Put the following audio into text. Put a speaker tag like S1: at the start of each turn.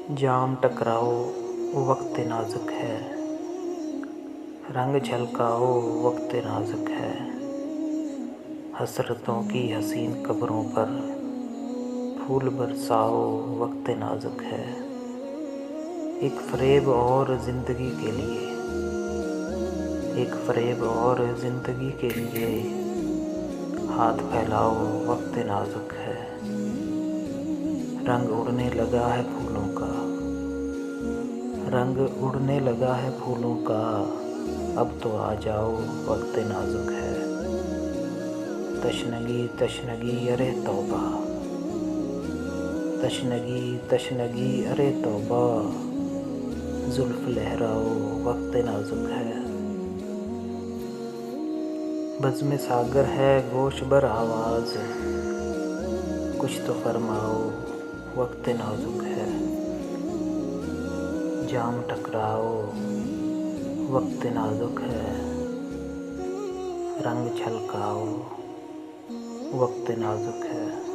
S1: जाम टकराओ वक्त नाजुक है, रंग झलकाओ वक्त नाजुक है। हसरतों की हसीन कब्रों पर फूल बरसाओ वक्त नाजुक है। एक फ़रेब और ज़िंदगी के लिए, एक फ़रेब और ज़िंदगी के लिए हाथ फैलाओ वक्त नाजुक है। रंग उड़ने लगा है फूलों का, रंग उड़ने लगा है फूलों का, अब तो आ जाओ वक्त नाजुक है। तशनगी तशनगी अरे तौबा, तशनगी तशनगी अरे तौबा, जुल्फ़ लहराओ वक्त नाजुक है। बज़्म सागर है गोश बर आवाज़, कुछ तो फरमाओ वक्त नाजुक है। जाम टकराओ वक्त नाजुक है, रंग झलकाओ वक्त नाजुक है।